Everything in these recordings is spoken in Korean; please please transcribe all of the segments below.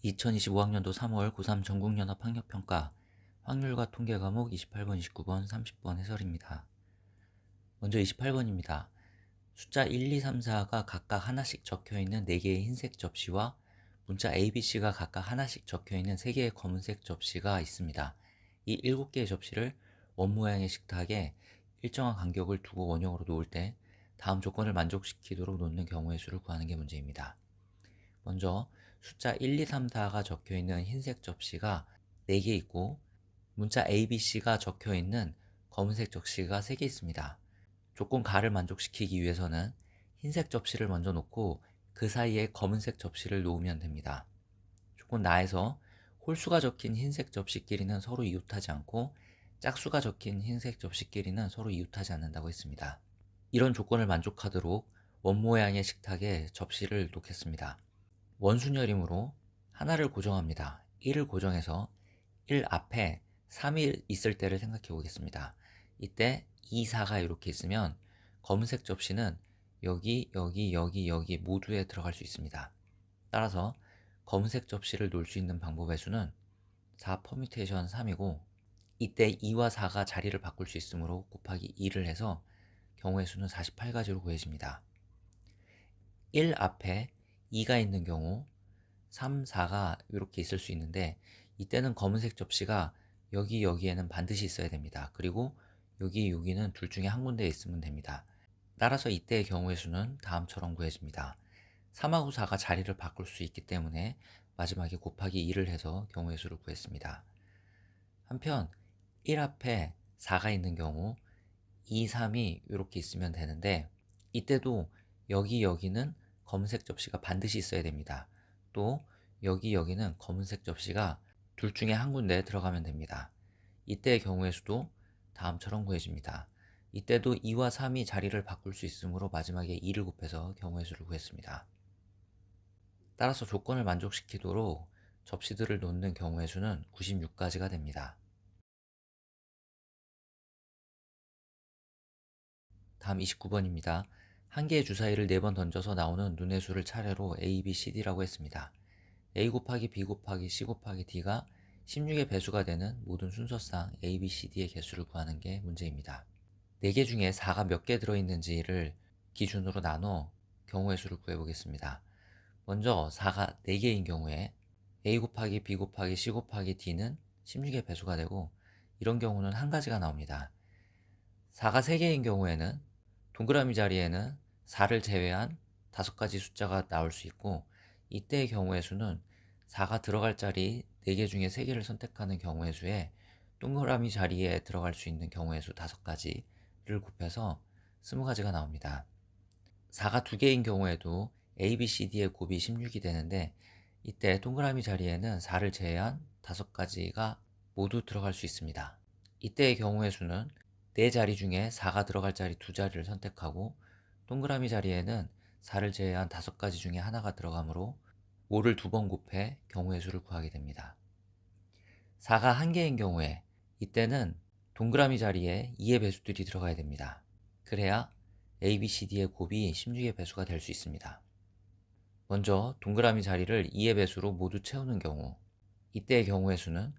2025학년도 3월 고3 전국연합 학력평가 확률과 통계 과목 28번, 29번, 30번 해설입니다. 먼저 28번입니다. 숫자 1, 2, 3, 4가 각각 하나씩 적혀있는 4개의 흰색 접시와 문자 A, B, C가 각각 하나씩 적혀있는 3개의 검은색 접시가 있습니다. 이 7개의 접시를 원 모양의 식탁에 일정한 간격을 두고 원형으로 놓을 때 다음 조건을 만족시키도록 놓는 경우의 수를 구하는 게 문제입니다. 먼저 숫자 1, 2, 3, 4가 적혀있는 흰색 접시가 4개 있고 문자 A, B, C가 적혀있는 검은색 접시가 3개 있습니다. 조건 가를 만족시키기 위해서는 흰색 접시를 먼저 놓고 그 사이에 검은색 접시를 놓으면 됩니다. 조건 나에서 홀수가 적힌 흰색 접시끼리는 서로 이웃하지 않고 짝수가 적힌 흰색 접시끼리는 서로 이웃하지 않는다고 했습니다. 이런 조건을 만족하도록 원 모양의 식탁에 접시를 놓겠습니다. 원순열이므로 하나를 고정합니다. 1을 고정해서 1 앞에 3이 있을 때를 생각해 보겠습니다. 이때 2, 4가 이렇게 있으면 검은색 접시는 여기, 여기, 여기, 여기 모두에 들어갈 수 있습니다. 따라서 검은색 접시를 놓을 수 있는 방법의 수는 4 퍼뮤테이션 3이고 이때 2와 4가 자리를 바꿀 수 있으므로 곱하기 2를 해서 경우의 수는 48가지로 구해집니다. 1 앞에 2가 있는 경우 3, 4가 이렇게 있을 수 있는데 이때는 검은색 접시가 여기에는 반드시 있어야 됩니다. 그리고 여기는 둘 중에 한 군데에 있으면 됩니다. 따라서 이때의 경우의 수는 다음처럼 구해집니다. 3하고 4가 자리를 바꿀 수 있기 때문에 마지막에 곱하기 2를 해서 경우의 수를 구했습니다. 한편 1 앞에 4가 있는 경우 2, 3이 이렇게 있으면 되는데 이때도 여기는 검은색 접시가 반드시 있어야 됩니다. 또 여기는 검은색 접시가 둘 중에 한 군데에 들어가면 됩니다. 이때의 경우의 수도 다음처럼 구해집니다. 이때도 2와 3이 자리를 바꿀 수 있으므로 마지막에 2를 곱해서 경우의 수를 구했습니다. 따라서 조건을 만족시키도록 접시들을 놓는 경우의 수는 96가지가 됩니다. 다음 29번입니다. 한 개의 주사위를 4번 던져서 나오는 눈의 수를 차례로 A, B, C, D라고 했습니다. A 곱하기 B 곱하기 C 곱하기 D가 16의 배수가 되는 모든 순서상 A, B, C, D의 개수를 구하는 게 문제입니다. 4개 중에 4가 몇 개 들어있는지를 기준으로 나눠 경우의 수를 구해보겠습니다. 먼저 4가 4개인 경우에 A 곱하기 B 곱하기 C 곱하기 D는 16의 배수가 되고 이런 경우는 한 가지가 나옵니다. 4가 3개인 경우에는 동그라미 자리에는 4를 제외한 5가지 숫자가 나올 수 있고 이때의 경우의 수는 4가 들어갈 자리 4개 중에 3개를 선택하는 경우의 수에 동그라미 자리에 들어갈 수 있는 경우의 수 5가지를 곱해서 20가지가 나옵니다. 4가 2개인 경우에도 A, B, C, D의 곱이 16이 되는데 이때 동그라미 자리에는 4를 제외한 5가지가 모두 들어갈 수 있습니다. 이때의 경우의 수는 4자리 중에 4가 들어갈 자리 2자리를 선택하고 동그라미 자리에는 4를 제외한 5가지 중에 하나가 들어가므로 5를 2번 곱해 경우의 수를 구하게 됩니다. 4가 1개인 경우에 이때는 동그라미 자리에 2의 배수들이 들어가야 됩니다. 그래야 A, B, C, D의 곱이 16의 배수가 될 수 있습니다. 먼저 동그라미 자리를 2의 배수로 모두 채우는 경우 이때의 경우의 수는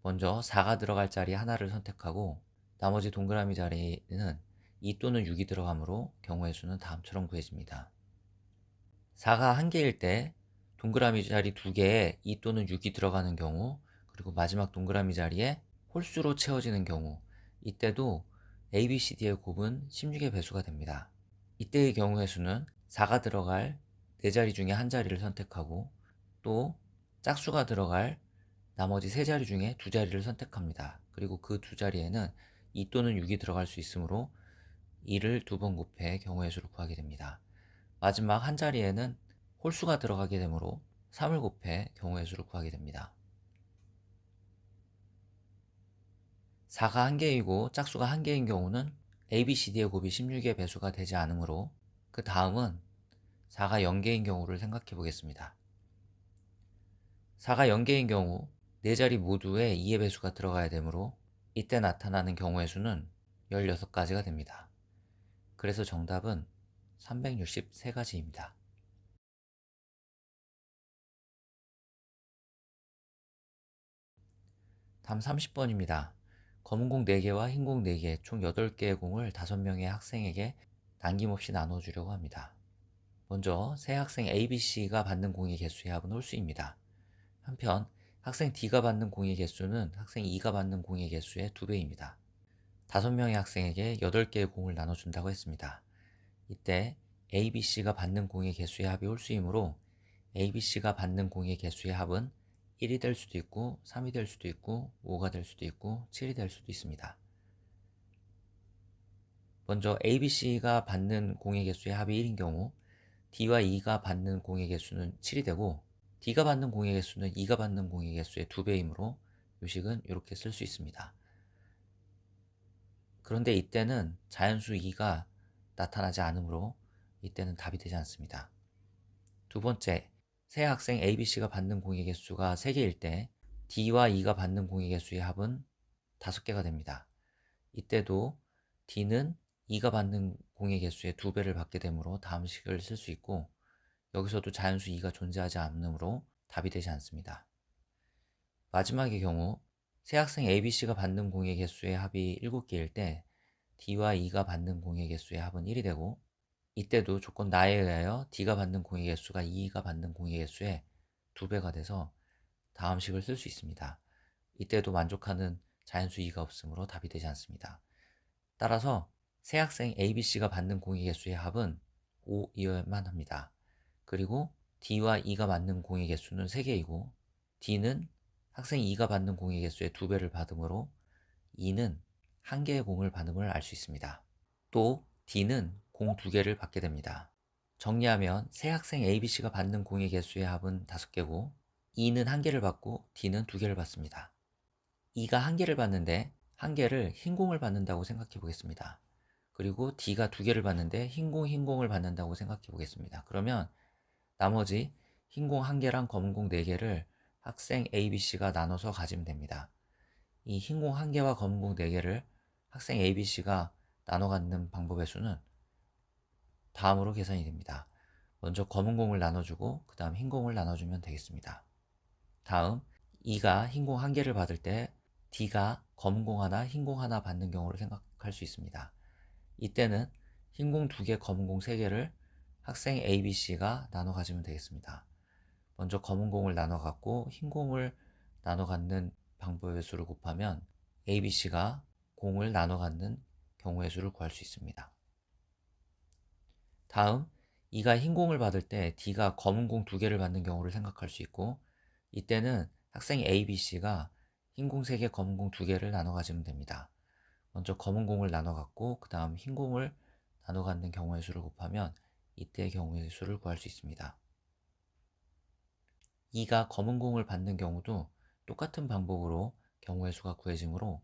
먼저 4가 들어갈 자리 하나를 선택하고 나머지 동그라미 자리는 2 또는 6이 들어가므로 경우의 수는 다음처럼 구해집니다. 4가 1개일 때 동그라미 자리 2개에 2 또는 6이 들어가는 경우 그리고 마지막 동그라미 자리에 홀수로 채워지는 경우 이때도 A, B, C, D의 곱은 16의 배수가 됩니다. 이때의 경우의 수는 4가 들어갈 4자리 중에 한 자리를 선택하고 또 짝수가 들어갈 나머지 3자리 중에 2자리를 선택합니다. 그리고 그 2자리에는 2 또는 6이 들어갈 수 있으므로 2를 2번 곱해 경우의 수를 구하게 됩니다. 마지막 한 자리에는 홀수가 들어가게 되므로 3을 곱해 경우의 수를 구하게 됩니다. 4가 1개이고 짝수가 1개인 경우는 A, B, C, D의 곱이 16의 배수가 되지 않으므로 그 다음은 4가 0개인 경우를 생각해 보겠습니다. 4가 0개인 경우 4자리 모두에 2의 배수가 들어가야 되므로 이때 나타나는 경우의 수는 16가지가 됩니다. 그래서 정답은 363가지입니다. 다음 30번입니다. 검은 공 4개와 흰 공 4개, 총 8개의 공을 5명의 학생에게 남김없이 나눠주려고 합니다. 먼저 세 학생 A, B, C가 받는 공의 개수의 합은 홀수입니다. 한편 학생 D가 받는 공의 개수는 학생 E가 받는 공의 개수의 2배입니다. 5명의 학생에게 8개의 공을 나눠준다고 했습니다. 이때 A, B, C가 받는 공의 개수의 합이 홀수이므로 A, B, C가 받는 공의 개수의 합은 1이 될 수도 있고 3이 될 수도 있고 5가 될 수도 있고 7이 될 수도 있습니다. 먼저 A, B, C가 받는 공의 개수의 합이 1인 경우 D와 E가 받는 공의 개수는 7이 되고 D가 받는 공의 개수는 E가 받는 공의 개수의 2배이므로 요식은 이렇게 쓸 수 있습니다. 그런데 이때는 자연수 2가 나타나지 않으므로 이때는 답이 되지 않습니다. 두 번째, 세 학생 A, B, C가 받는 공의 개수가 3개일 때 D와 E가 받는 공의 개수의 합은 5개가 됩니다. 이때도 D는 E가 받는 공의 개수의 2배를 받게 되므로 다음 식을 쓸 수 있고 여기서도 자연수 2가 존재하지 않으므로 답이 되지 않습니다. 마지막의 경우 세 학생 A, B, C가 받는 공의 개수의 합이 7개일 때 D와 E가 받는 공의 개수의 합은 1이 되고 이때도 조건 나에 의하여 D가 받는 공의 개수가 E가 받는 공의 개수의 2배가 돼서 다음 식을 쓸 수 있습니다. 이때도 만족하는 자연수 2가 없으므로 답이 되지 않습니다. 따라서 세 학생 A, B, C가 받는 공의 개수의 합은 5이어야만 합니다. 그리고 D와 E가 받는 공의 개수는 3개이고 D는 학생 E가 받는 공의 개수의 2배를 받으므로 E는 1개의 공을 받음을 알 수 있습니다. 또 D는 공 2개를 받게 됩니다. 정리하면 세 학생 A, B, C가 받는 공의 개수의 합은 5개고 E는 1개를 받고 D는 2개를 받습니다. E가 1개를 받는데 1개를 흰 공을 받는다고 생각해 보겠습니다. 그리고 D가 2개를 받는데 흰 공을 받는다고 생각해 보겠습니다. 그러면 나머지 흰 공 1개랑 검은 공 4개를 학생 A, B, C가 나눠서 가지면 됩니다. 이 흰 공 1개와 검은 공 4개를 학생 A, B, C가 나눠 갖는 방법의 수는 다음으로 계산이 됩니다. 먼저 검은 공을 나눠주고 그 다음 흰 공을 나눠주면 되겠습니다. 다음 E가 흰 공 1개를 받을 때 D가 검은 공 하나, 흰 공 하나 받는 경우를 생각할 수 있습니다. 이때는 흰 공 2개, 검은 공 3개를 학생 A, B, C가 나눠 가지면 되겠습니다. 먼저 검은 공을 나눠 갖고 흰 공을 나눠 갖는 방법의 수를 곱하면 A, B, C가 공을 나눠 갖는 경우의 수를 구할 수 있습니다. 다음 E가 흰 공을 받을 때 D가 검은 공 2개를 받는 경우를 생각할 수 있고 이때는 학생 A, B, C가 흰 공 3개, 검은 공 2개를 나눠 가지면 됩니다. 먼저 검은 공을 나눠 갖고 그 다음 흰 공을 나눠 갖는 경우의 수를 곱하면 이때의 경우의 수를 구할 수 있습니다. E가 검은 공을 받는 경우도 똑같은 방법으로 경우의 수가 구해지므로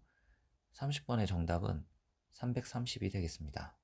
30번의 정답은 330이 되겠습니다.